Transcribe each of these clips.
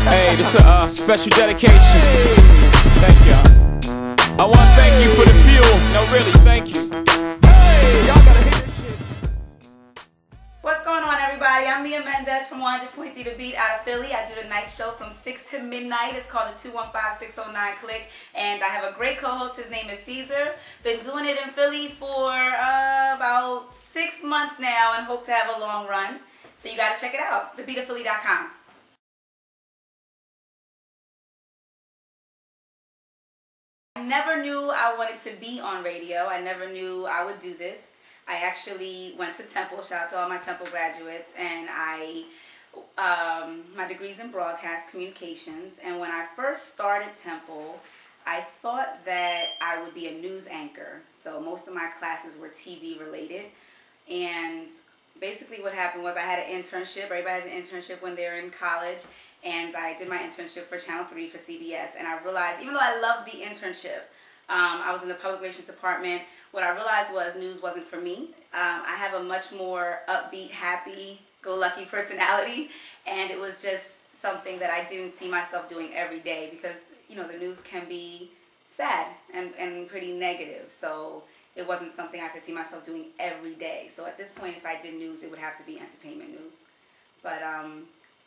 Hey, this is a special dedication. Thank y'all. I want to thank you for the fuel. No, really, thank you. Y'all gotta hear this shit. What's going on, everybody? I'm Mendez from 100.3 The Beat out of Philly. I do the night show from 6 to midnight. It's called the 215-609-CLICK. And I have a great co-host. His name is Caesar. Been doing it in Philly for about 6 months now and hope to have a long run. So you got to check it out, thebeatofphilly.com. I never knew I wanted to be on radio. I never knew I would do this. I actually went to Temple, shout out to all my Temple graduates, and my degree's in broadcast communications. And when I first started Temple, I thought that I would be a news anchor. So most of my classes were TV related. And basically what happened was I had an internship. Everybody has an internship when they're in college. And I did my internship for Channel 3 for CBS. And I realized, even though I loved the internship, I was in the public relations department. What I realized was news wasn't for me. I have a much more upbeat, happy-go-lucky personality, and it was just something that I didn't see myself doing every day because, you know, the news can be sad and pretty negative. So it wasn't something I could see myself doing every day. So at this point, if I did news, it would have to be entertainment news. But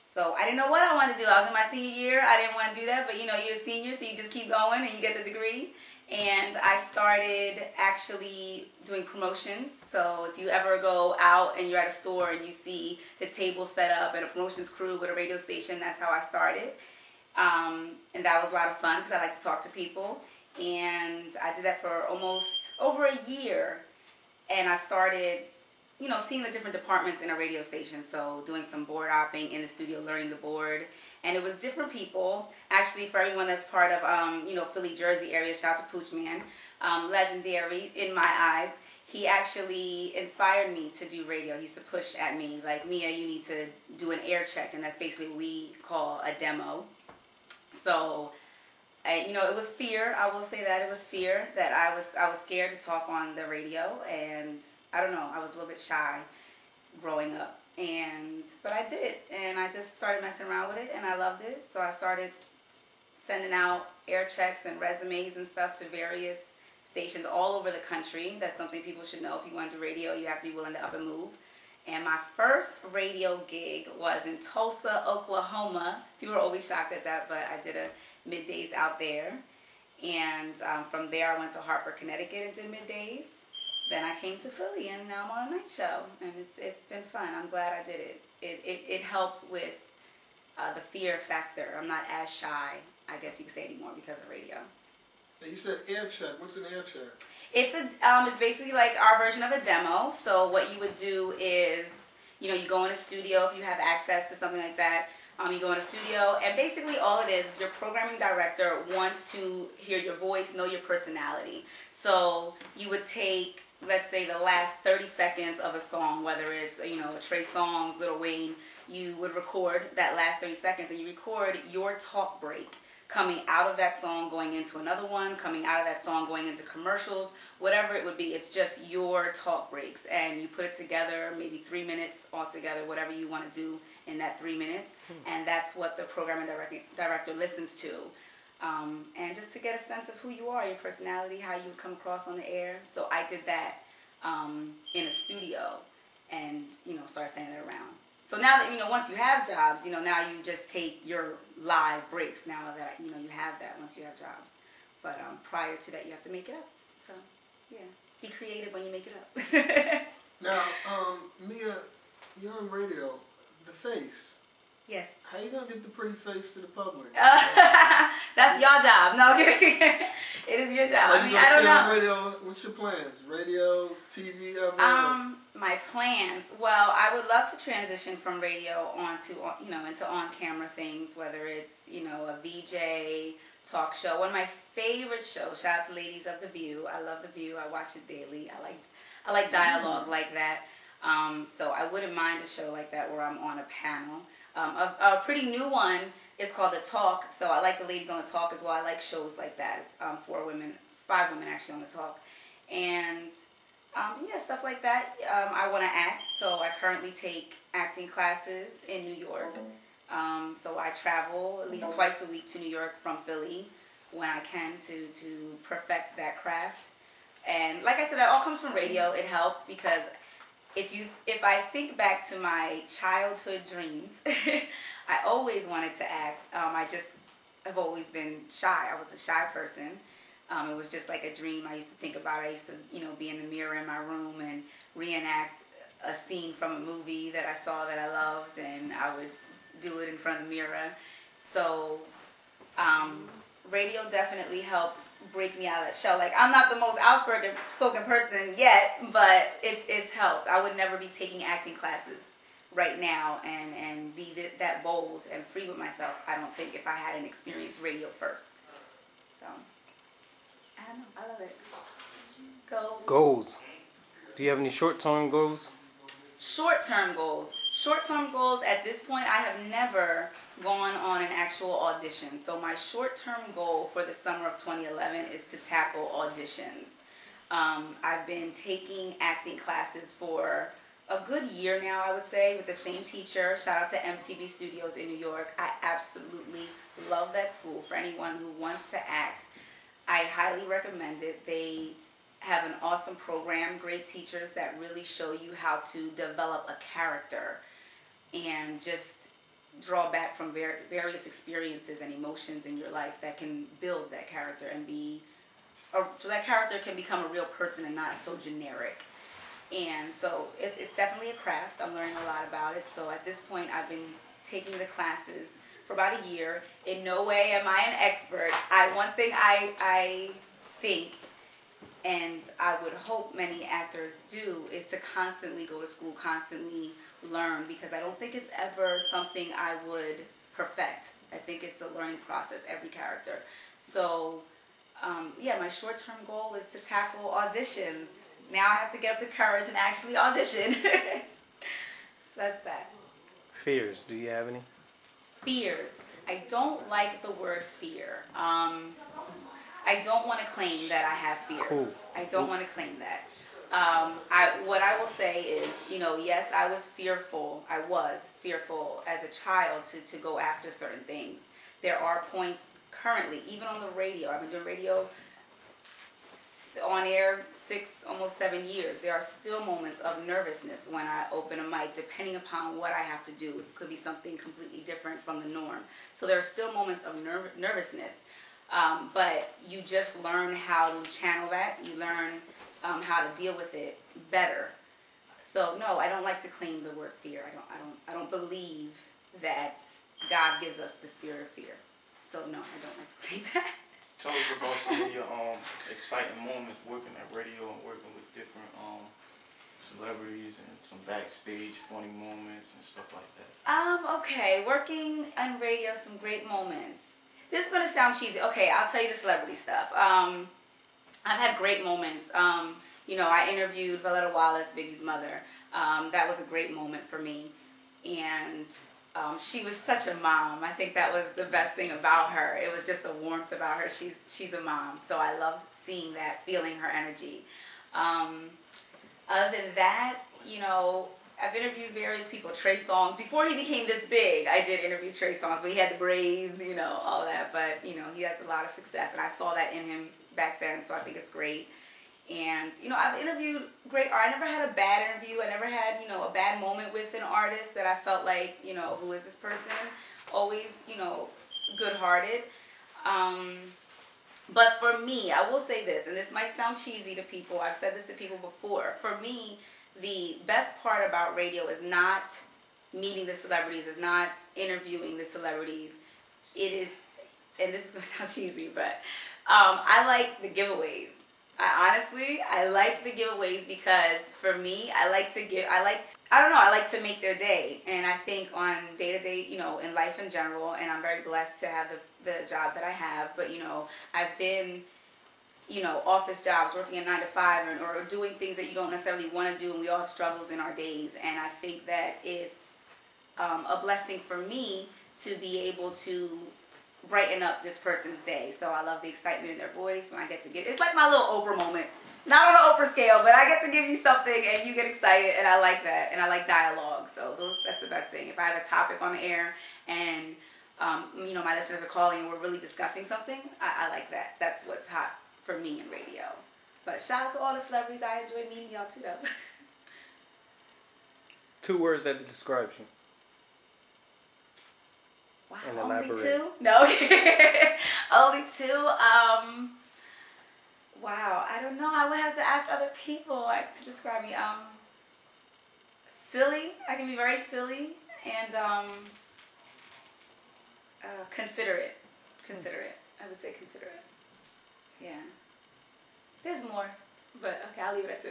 so I didn't know what I wanted to do. I was in my senior year. I didn't want to do that, but you know, you're a senior, so you just keep going and you get the degree. And I started actually doing promotions. So if you ever go out and you're at a store and you see the table set up and a promotions crew with a radio station, that's how I started. And that was a lot of fun because I like to talk to people. And I did that for almost over a year. And I started, you know, seeing the different departments in a radio station. So doing some board hopping in the studio, learning the board. And it was different people. Actually, for everyone that's part of, you know, Philly, Jersey area, shout out to Pooch Man, legendary in my eyes. He actually inspired me to do radio. He used to push at me, like, Mia, you need to do an air check. And that's basically what we call a demo. So, you know, it was fear. I will say that it was fear that I was scared to talk on the radio. And I don't know, I was a little bit shy growing up. But I did it, and I just started messing around with it, and I loved it. So I started sending out air checks and resumes and stuff to various stations all over the country. That's something people should know. If you want to do radio, you have to be willing to up and move. And my first radio gig was in Tulsa, Oklahoma. People are always shocked at that, but I did a middays out there. And from there, I went to Hartford, Connecticut and did middays. Then I came to Philly, and now I'm on a night show, and it's been fun. I'm glad I did it. It helped with the fear factor. I'm not as shy, I guess you could say, anymore because of radio. Now you said air check. What's an air check? It's basically like our version of a demo. So what you would do is, you know, you go in a studio if you have access to something like that. You go in a studio, and basically all it is your programming director wants to hear your voice, know your personality. So you would take, let's say, the last 30 seconds of a song, whether it's, you know, Trey Songz, Lil Wayne, you would record that last 30 seconds, and you record your talk break coming out of that song, going into another one, coming out of that song, going into commercials, whatever it would be. It's just your talk breaks, and you put it together, maybe 3 minutes altogether, whatever you want to do in that 3 minutes, and that's what the programming director listens to. And just to get a sense of who you are, your personality, how you come across on the air. So I did that in a studio and, you know, started sending it around. So now that, you know, once you have jobs, you know, now you just take your live breaks now that, you know, you have that once you have jobs. But prior to that, you have to make it up. So, yeah, be creative when you make it up. Now, Mia, you're on radio, the face. Yes. How you gonna get the pretty face to the public? That's your job. No, it is your job. I mean, I don't know. Radio, what's your plans? Radio, TV, ever? My plans. Well, I would love to transition from radio onto, you know, into on-camera things, whether it's, you know, a VJ talk show. One of my favorite shows. Shout out to ladies of The View. I love The View. I watch it daily. I like dialogue like that. So I wouldn't mind a show like that where I'm on a panel. A pretty new one is called The Talk. So I like the ladies on The Talk as well. I like shows like that. It's 5 women actually on The Talk. And Yeah, stuff like that. I want to act, so I currently take acting classes in New York. So I travel at least twice a week to New York from Philly when I can to perfect that craft. And like I said, that all comes from radio. It helped because if I think back to my childhood dreams, I always wanted to act. I've always been shy. I was a shy person. It was just like a dream I used to think about. I used to, be in the mirror in my room and reenact a scene from a movie that I saw that I loved, and I would do it in front of the mirror. So radio definitely helped break me out of that shell. Like, I'm not the most outspoken person yet, but it's helped. I would never be taking acting classes right now and be that bold and free with myself, I don't think, if I hadn't experienced radio first. So I don't know. I love it. Goals. Do you have any short-term goals? Short-term goals. Short-term goals, at this point, I have never gone on an actual audition. So my short-term goal for the summer of 2011 is to tackle auditions. I've been taking acting classes for a good year now, I would say, with the same teacher. Shout out to MTV Studios in New York. I absolutely love that school. For anyone who wants to act, I highly recommend it. They have an awesome program, great teachers that really show you how to develop a character and just draw back from various experiences and emotions in your life that can build that character and so that character can become a real person and not so generic. And so it's definitely a craft. I'm learning a lot about it. So at this point, I've been taking the classes for about a year. In no way am I an expert. One thing I think, and I would hope many actors do, is to constantly go to school, constantly learn, because I don't think it's ever something I would perfect. I think it's a learning process, every character. So, yeah, my short-term goal is to tackle auditions. Now I have to get up the courage and actually audition. So that's that. Fears. Do you have any? Fears. I don't like the word fear. I don't want to claim that I have fears. Cool. I don't want to claim that. What I will say is, yes, I was fearful. I was fearful as a child to go after certain things. There are points currently, even on the radio. I've been doing radio on air almost 7 years. There are still moments of nervousness when I open a mic, depending upon what I have to do. It could be something completely different from the norm. So there are still moments of nervousness. But you just learn how to channel that. You learn how to deal with it better. So no, I don't like to claim the word fear. I don't believe that God gives us the spirit of fear. So no, I don't like to claim that. Tell us about some of your exciting moments working at radio and working with different celebrities and some backstage funny moments and stuff like that. Okay, working on radio, some great moments. This is going to sound cheesy. Okay, I'll tell you the celebrity stuff. I've had great moments. I interviewed Valletta Wallace, Biggie's mother. That was a great moment for me. And she was such a mom. I think that was the best thing about her. It was just a warmth about her. She's a mom. So I loved seeing that, feeling her energy. Other than that, I've interviewed various people. Trey Songz. Before he became this big, I did interview Trey Songz, but he had the braids, all that. But, he has a lot of success, and I saw that in him back then, so I think it's great. And, I've interviewed great art. I never had a bad interview. I never had, a bad moment with an artist that I felt like, who is this person? Always, good-hearted. But for me, I will say this, and this might sound cheesy to people. I've said this to people before. For me, the best part about radio is not meeting the celebrities, is not interviewing the celebrities. It is, and this is going to sound cheesy, but I like the giveaways. I like the giveaways because for me, I like to make their day. And I think on day-to-day, in life in general, and I'm very blessed to have the job that I have, but, I've been, office jobs, working a 9 to 5 or doing things that you don't necessarily want to do, and we all have struggles in our days. And I think that it's a blessing for me to be able to brighten up this person's day. So I love the excitement in their voice when I get to it's like my little Oprah moment, Not on the Oprah scale, but I get to give you something and you get excited, and I like that, and I like dialogue. So that's the best thing. If I have a topic on the air and you know, my listeners are calling and we're really discussing something, I like that. That's what's hot for me in radio. But shout out to all the celebrities. I enjoy meeting y'all too, though. 2 words that describes you. Wow, And only elaborate. 2? No, only 2. Wow, I don't know. I would have to ask other people to describe me. Silly. I can be very silly, and considerate. Considerate. I would say considerate. Yeah. There's more, but okay, I'll leave it at 2.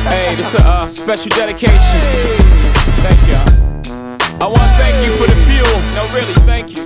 Hey, this a special dedication. Thank y'all. I want to thank you for the fuel. No, really, thank you.